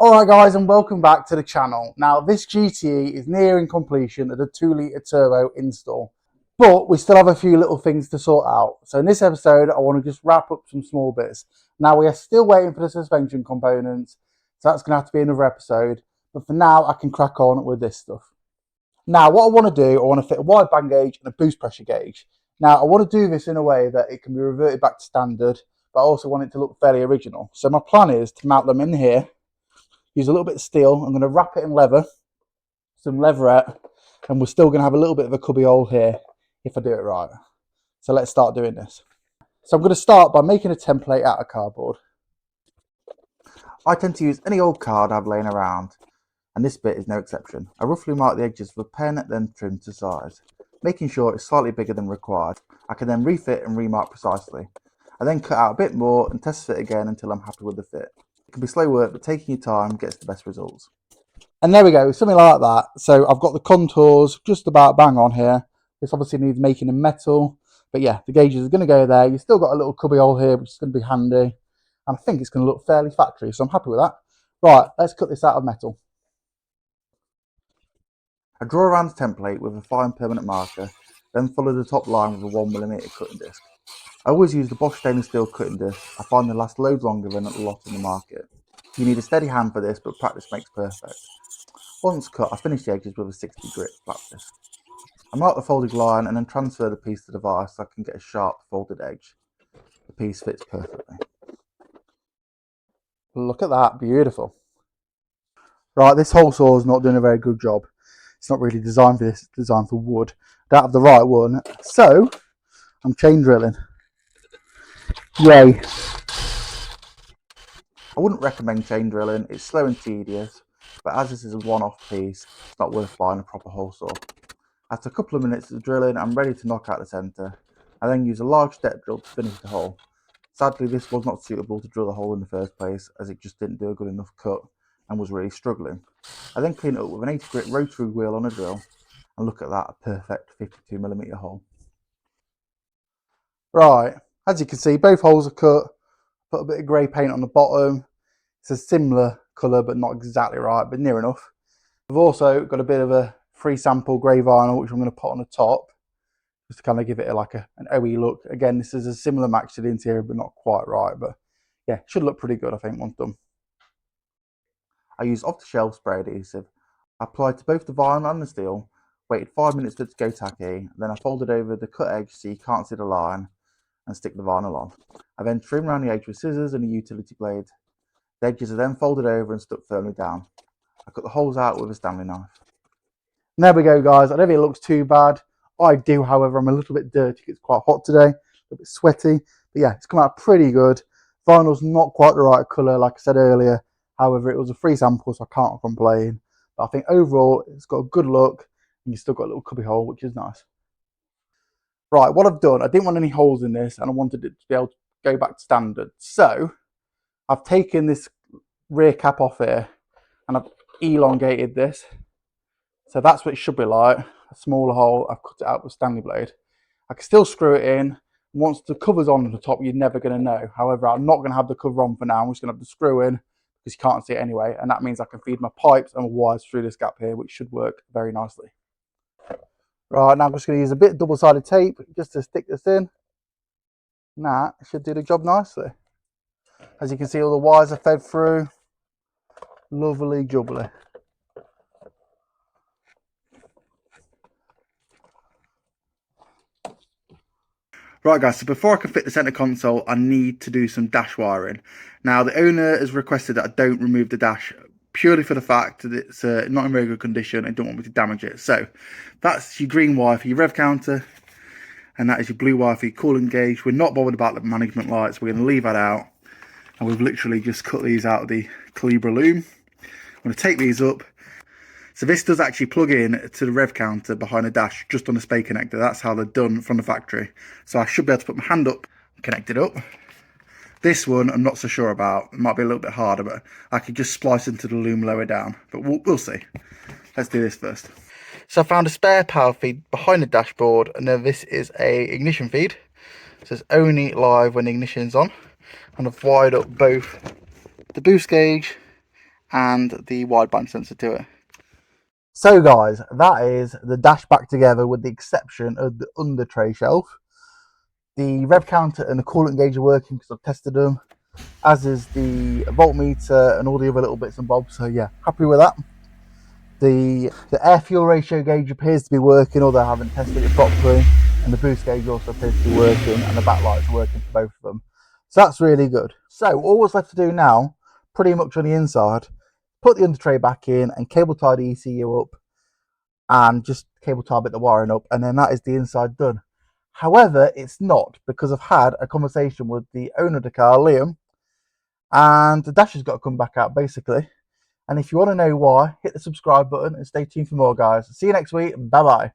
Alright guys, and welcome back to the channel. Now this GTE is nearing completion of the 2-litre turbo install, but we still have a few little things to sort out. So in this episode I want to just wrap up some small bits. Now we are still waiting for the suspension components, so that's going to have to be another episode, but for now I can crack on with this stuff. Now what I want to do, I want to fit a wideband gauge and a boost pressure gauge. Now I want to do this in a way that it can be reverted back to standard, but I also want it to look fairly original. So my plan is to mount them in here. Use a little bit of steel. I'm going to wrap it in leather, some leatherette, and we're still going to have a little bit of a cubby hole here if I do it right. So let's start doing this. So I'm going to start by making a template out of cardboard. I tend to use any old card I've laying around, and this bit is no exception. I roughly mark the edges with a pen, then trim to size, making sure it's slightly bigger than required. I can then refit and remark precisely. I then cut out a bit more and test fit again until I'm happy with the fit. It can be slow work, but taking your time gets the best results. And there we go, something like that. So I've got the contours just about bang on here. This obviously needs making in metal, but yeah, the gauges are going to go there. You've still got a little cubby hole here, which is going to be handy. And I think it's going to look fairly factory, so I'm happy with that. Right, let's cut this out of metal. I draw around the template with a fine permanent marker, then follow the top line with a 1mm cutting disc. I always use the Bosch stainless steel cutting disc. I find they last loads longer than a lot in the market. You need a steady hand for this, but practice makes perfect. Once cut, I finish the edges with a 60 grit flat disc. I mark the folded line and then transfer the piece to the vise so I can get a sharp folded edge. The piece fits perfectly. Look at that, beautiful. Right, this hole saw is not doing a very good job. It's not really designed for this, it's designed for wood. I don't have the right one, so I'm chain drilling. Yay. I wouldn't recommend chain drilling, it's slow and tedious, but as this is a one-off piece, it's not worth buying a proper hole saw. After a couple of minutes of drilling, I'm ready to knock out the centre. I then use a large step drill to finish the hole. Sadly, this was not suitable to drill the hole in the first place, as it just didn't do a good enough cut and was really struggling. I then clean it up with an 80 grit rotary wheel on a drill, and look at that, a perfect 52mm hole. Right, as you can see, both holes are cut. Put a bit of grey paint on the bottom. It's a similar colour, but not exactly right, but near enough. I've also got a bit of a free sample grey vinyl, which I'm going to put on the top, just to kind of give it an OE look. Again, this is a similar match to the interior, but not quite right. But yeah, should look pretty good, I think, once done. I use off-the-shelf spray adhesive. I applied to both the vinyl and the steel, waited 5 minutes for it to go tacky, then I folded over the cut edge so you can't see the line, and stick the vinyl on. I then trim around the edge with scissors and a utility blade. The edges are then folded over and stuck firmly down. I cut the holes out with a Stanley knife. And there we go, guys. I don't think it looks too bad. I do, however, I'm a little bit dirty. It's quite hot today, a little bit sweaty. But yeah, it's come out pretty good. Vinyl's not quite the right colour, like I said earlier. However, it was a free sample, so I can't complain. But I think overall, it's got a good look, and you've still got a little cubby hole, which is nice. Right, what I've done, I didn't want any holes in this, and I wanted it to be able to go back to standard. So I've taken this rear cap off here, and I've elongated this. So that's what it should be like, a smaller hole. I've cut it out with a Stanley blade. I can still screw it in. Once the cover's on the top, you're never going to know. However, I'm not going to have the cover on for now. I'm just going to have the screw in, because you can't see it anyway. And that means I can feed my pipes and my wires through this gap here, which should work very nicely. Right, now I'm just going to use a bit of double-sided tape just to stick this in. And that should do the job nicely. As you can see, all the wires are fed through. Lovely jubbly. Right guys, so before I can fit the centre console, I need to do some dash wiring. Now the owner has requested that I don't remove the dash, purely for the fact that it's not in very good condition and don't want me to damage it. So that's your green wire for your rev counter, and that is your blue wire for your cooling gauge. We're not bothered about the management lights, we're going to leave that out. And we've literally just cut these out of the Calibra loom. I'm going to take these up. So this does actually plug in to the rev counter behind the dash, just on the spade connector. That's how they're done from the factory. So I should be able to put my hand up and connect it up. This one I'm not so sure about. It might be a little bit harder, but I could just splice into the loom lower down. But we'll see. Let's do this first. So I found a spare power feed behind the dashboard, and then this is a ignition feed. So it's only live when the ignition's on. And I've wired up both the boost gauge and the wideband sensor to it. So guys, that is the dash back together with the exception of the under tray shelf. The rev counter and the coolant gauge are working because I've tested them, as is the voltmeter and all the other little bits and bobs. So yeah, happy with that. The air fuel ratio gauge appears to be working, although I haven't tested it properly, and the boost gauge also appears to be working, and the backlights are working for both of them. So that's really good. So all that's left to do now, pretty much on the inside, put the under tray back in and cable tie the ECU up, and just cable tie a bit the wiring up, and then that is the inside done. However, it's not, because I've had a conversation with the owner of the car, Liam, and the dash has got to come back out basically. And if you want to know why, hit the subscribe button and stay tuned for more, guys. See you next week. Bye bye.